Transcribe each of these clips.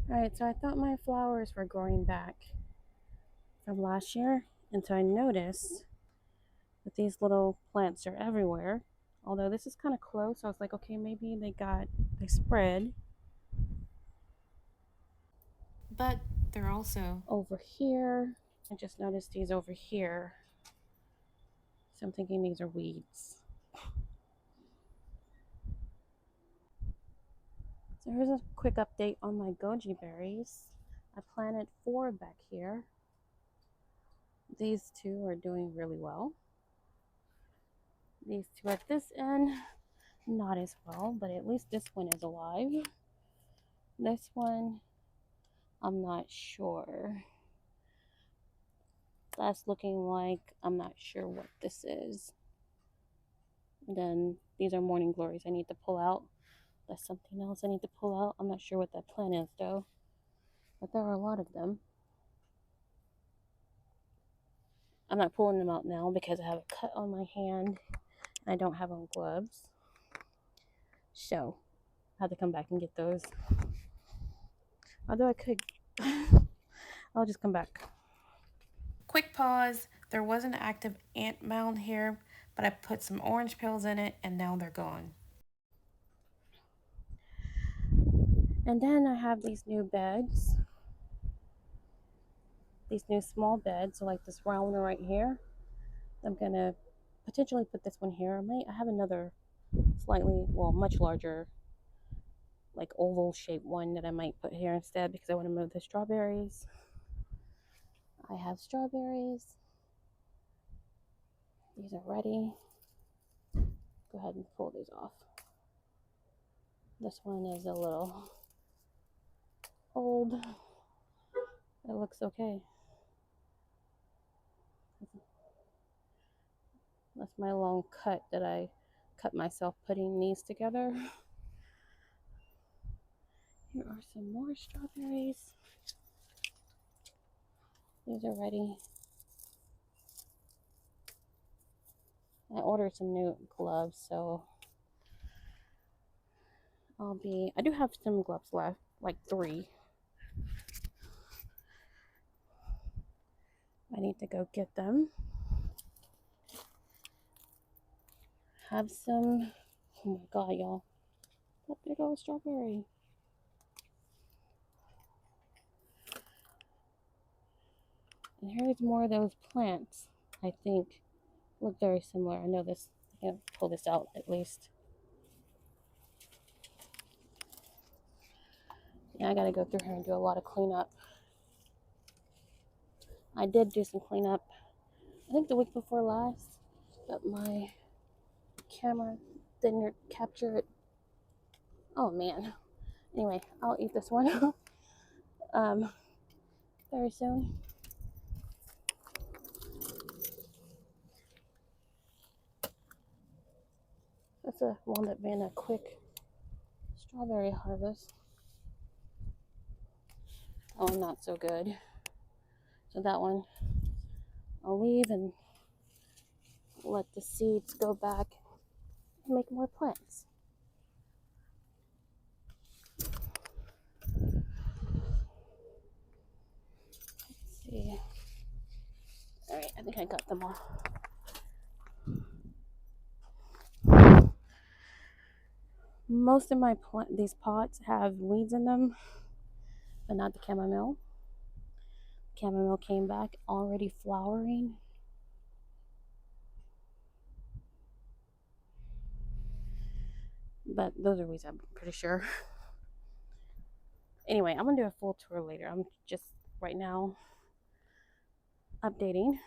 Alright, so I thought my flowers were growing back from last year, and so I noticed that these little plants are everywhere. Although this is kind of close, I was like, okay, maybe they spread. But they're also Over here, I just noticed these over here. So I'm thinking these are weeds. So here's a quick update on my goji berries. I planted 4 back here. These 2 are doing really well. These 2 at this end, not as well, but at least this one is alive. This one, I'm not sure. That's looking like I'm not sure what this is. And then these are morning glories I need to pull out. That's something else I need to pull out. I'm not sure what that plant is though, but there are a lot of them. I'm not pulling them out now because I have a cut on my hand and I don't have on gloves. So I have to come back and get those. Although I could, I'll just come back. quick pause. There was an active ant mound here, but I put some orange pills in it and now they're gone. And then I have these new beds, these new small beds, so like this round one right here. I'm gonna potentially put this one here. I have another slightly, well, much larger, like oval shaped one that I might put here instead because I want to move the strawberries. I have strawberries. These are ready. Go ahead and pull these off. This one is a little old. It looks okay. That's my long cut that I cut myself putting these together. Here are some more strawberries. These are ready. I ordered some new gloves, so I do have some gloves left, like 3. I need to go get them. Have some, oh my god, y'all. That big old strawberry. And here's more of those plants, I think, look very similar. I know this, I can pull this out at least. Yeah, I gotta go through here and do a lot of cleanup. I did do some cleanup, I think the week before last, but my camera didn't capture it. Oh man. Anyway, I'll eat this one very soon. That's a wound up being a quick strawberry harvest. Oh, not so good. So that one I'll leave and let the seeds go back and make more plants. Let's see. All right, I think I got them all. Most of my these pots have weeds in them, but not the chamomile. Chamomile came back already flowering. But those are weeds, I'm pretty sure. Anyway, I'm gonna do a full tour later. I'm just right now updating.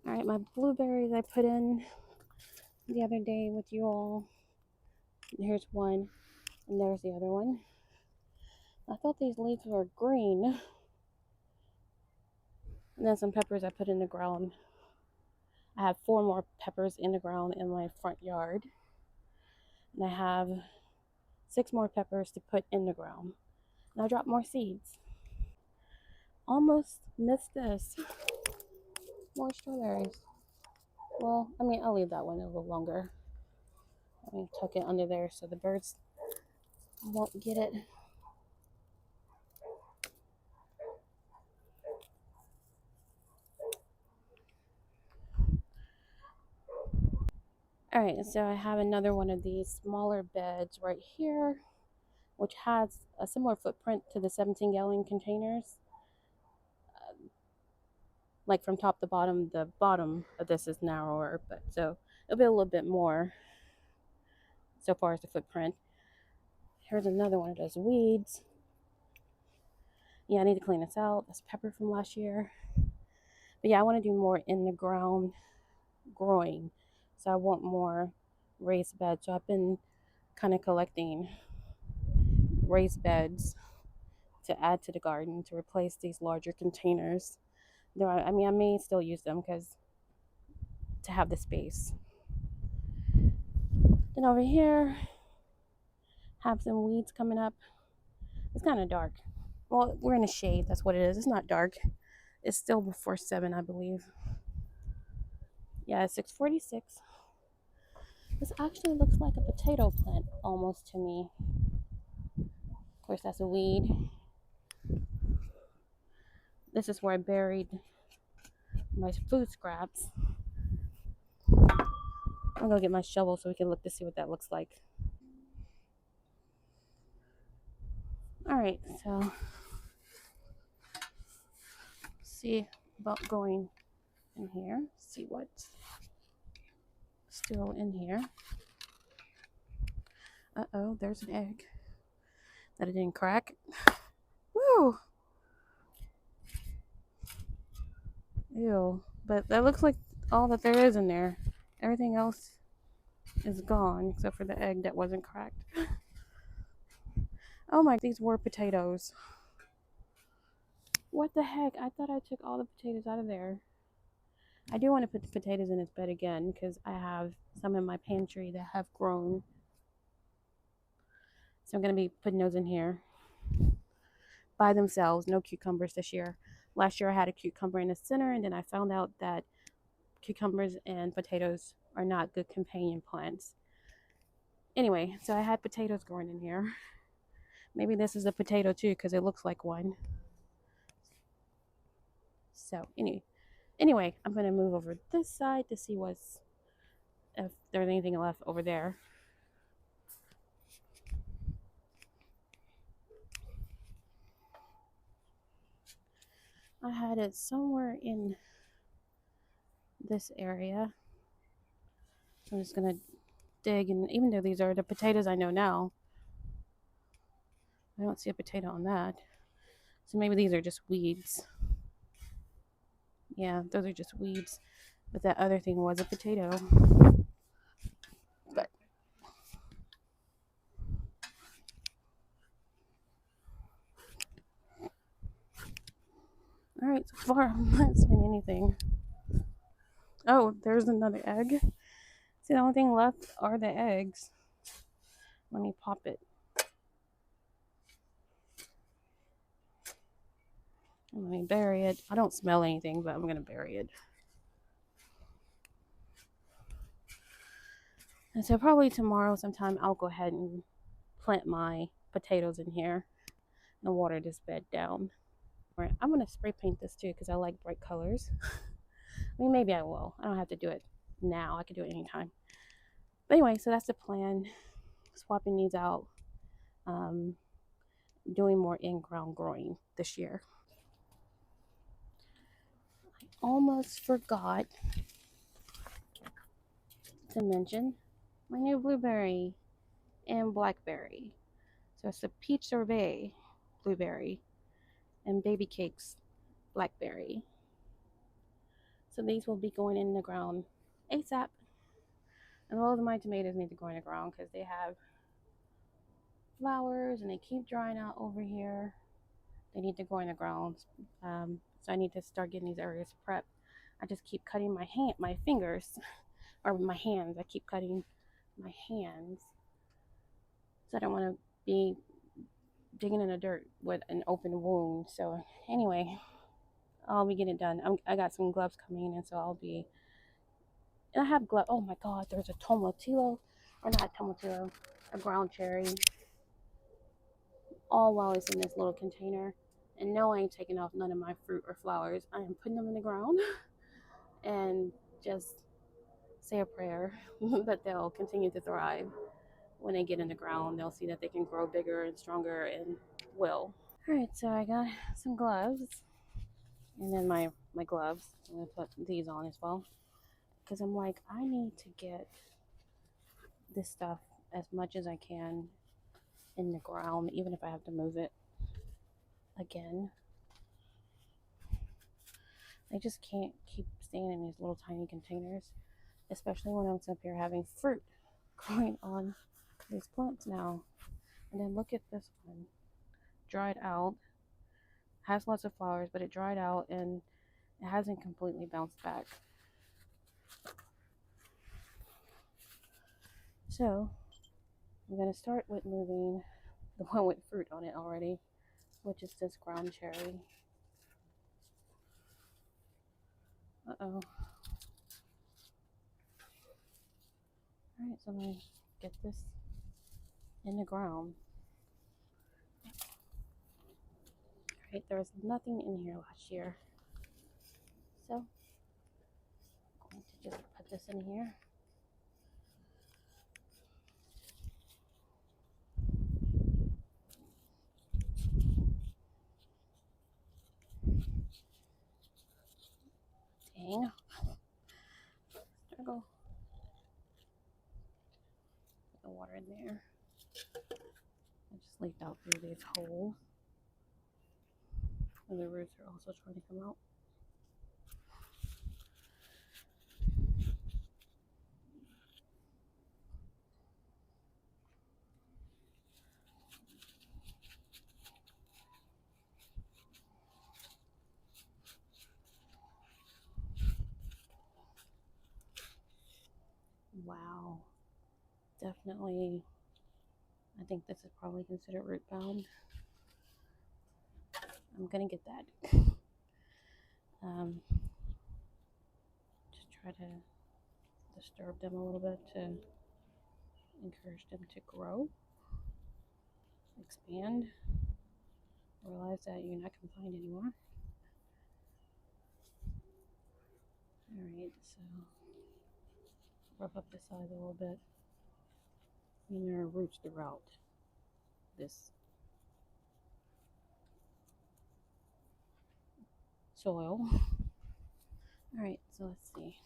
All right, my blueberries I put in the other day with you all. Here's one, and there's the other one. I thought these leaves were green. And then some peppers I put in the ground. I have 4 more peppers in the ground in my front yard. And I have 6 more peppers to put in the ground. And I dropped more seeds. Almost missed this. More strawberries. Well, I mean, I'll leave that one a little longer. I mean, tuck it under there so the birds won't get it. All right, so I have another one of these smaller beds right here, which has a similar footprint to the 17-gallon containers. Like from top to bottom, the bottom of this is narrower, but so it'll be a little bit more so far as the footprint. Here's another one of those weeds. Yeah, I need to clean this out. That's pepper from last year. But yeah, I want to do more in the ground growing. So I want more raised beds. So I've been kind of collecting raised beds to add to the garden to replace these larger containers. Though I mean, I may still use them because to have the space. Then over here, have some weeds coming up. It's kind of dark. Well, we're in the shade. That's what it is. It's not dark. It's still before 7, I believe. Yeah, it's 6:46. This actually looks like a potato plant almost to me. Of course, that's a weed. This is where I buried my food scraps. I'm gonna get my shovel so we can look to see what that looks like. All right, so see about going in here, see what's still in here. Uh-oh, there's an egg that it didn't crack. Woo! Ew, but that looks like all that there is in there. Everything else is gone except for the egg that wasn't cracked. Oh my, these were potatoes. What the heck? I thought I took all the potatoes out of there. I do want to put the potatoes in its bed again because I have some in my pantry that have grown. So I'm going to be putting those in here by themselves. No cucumbers this year. Last year I had a cucumber in the center, and then I found out that cucumbers and potatoes are not good companion plants. Anyway, so I had potatoes growing in here. Maybe this is a potato too because it looks like one. So anyway, I'm going to move over this side to see if there's anything left over there. I had it somewhere in this area. I'm just gonna dig, and even though these are the potatoes I know now, I don't see a potato on that. So maybe these are just weeds. Yeah, those are just weeds. But that other thing was a potato. But all right, so far I'm not seeing anything. Oh, there's another egg. See, the only thing left are the eggs. Let me pop it. Let me bury it. I don't smell anything, but I'm gonna bury it. And so probably tomorrow sometime I'll go ahead and plant my potatoes in here and water this bed down. Right, I'm gonna spray paint this too because I like bright colors. I mean, maybe I will. I don't have to do it now. I can do it anytime. But anyway, so that's the plan. Swapping these out. Doing more in-ground growing this year. I almost forgot to mention my new blueberry and blackberry. So it's a peach sorbet blueberry and baby cakes blackberry. So these will be going in the ground ASAP. And all of my tomatoes need to go in the ground because they have flowers and they keep drying out over here. They need to go in the ground. So I need to start getting these areas prepped. I just keep cutting my fingers, or my hands. I keep cutting my hands. So I don't want to be digging in the dirt with an open wound. So anyway, I'll be getting it done. I got some gloves coming in, so I'll be. And I have gloves. Oh my God, there's a tomatillo, or not tomatillo, a ground cherry. all while it's in this little container. And no, I ain't taking off none of my fruit or flowers. I am putting them in the ground and just say a prayer that they'll continue to thrive. When they get in the ground, they'll see that they can grow bigger and stronger and will. All right, so I got some gloves and then my gloves. I'm gonna put these on as well because I'm like, I need to get this stuff as much as I can in the ground, even if I have to move it again. I just can't keep staying in these little tiny containers, especially when I'm up here having fruit growing on these plants now. And then look at this one, dried out, has lots of flowers, but it dried out and it hasn't completely bounced back. So I'm gonna start with moving the one with fruit on it already, which is this ground cherry. Uh-oh. Alright, so I'm gonna get this in the ground. Alright, there was nothing in here last year. So I'm going to just put this in here. Dang. Struggle. Put the water in there. I just leaked out through these holes. And the roots are also trying to come out. Wow. Definitely, I think this is probably considered root bound. I'm gonna get that. Just try to disturb them a little bit to encourage them to grow, expand, realize that you're not confined anymore. Alright, so rub up the sides a little bit. And there are roots throughout this soil. Alright, so let's see.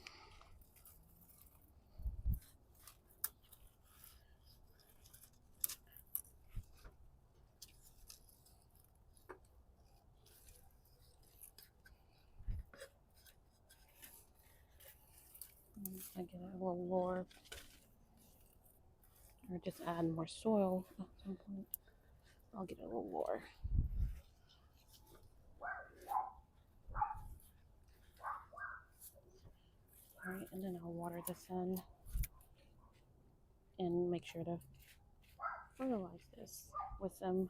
I get a little more, or just add more soil at some point. I'll get a little more. Alright, and then I'll water this in and make sure to fertilize this with some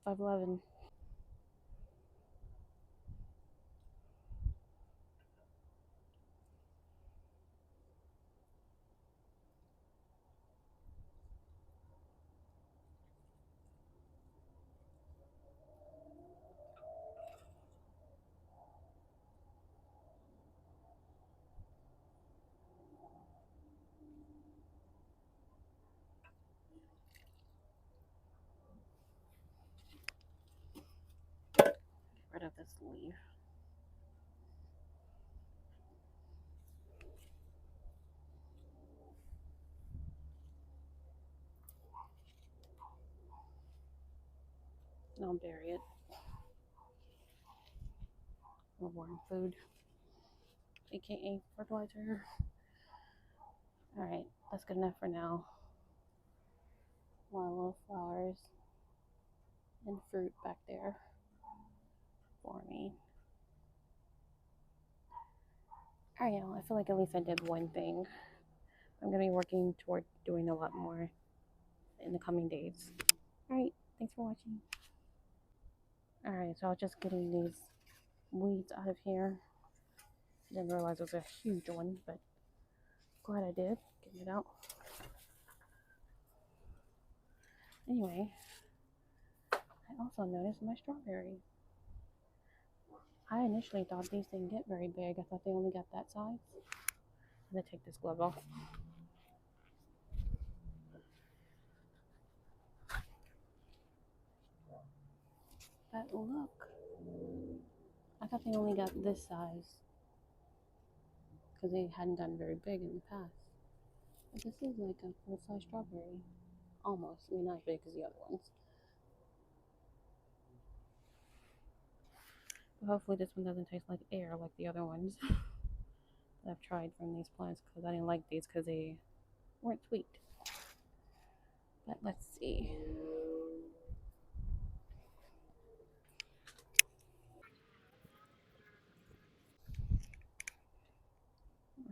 511. Get rid of this leaf. And I'll bury it. Or worm food, aka fertilizer. Alright, that's good enough for now. My little flowers and fruit back there for me. Alright, y'all, I feel like at least I did one thing. I'm going to be working toward doing a lot more in the coming days. Alright, thanks for watching. Alright, so I was just getting these weeds out of here. Didn't realize it was a huge one, but glad I did. Getting it out. Anyway, I also noticed my strawberries. I initially thought these didn't get very big. I thought they only got that size. I'm gonna take this glove off. But look, I thought they only got this size because they hadn't gotten very big in the past. But this is like a full-size strawberry. Almost. I mean, not as big as the other ones. But hopefully this one doesn't taste like air like the other ones that I've tried from these plants, because I didn't like these because they weren't sweet. But let's see.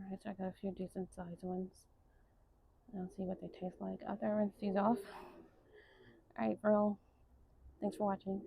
Alright, so I got a few decent sized ones. I'll see what they taste like after I rinse these off. Alright, for real. Thanks for watching.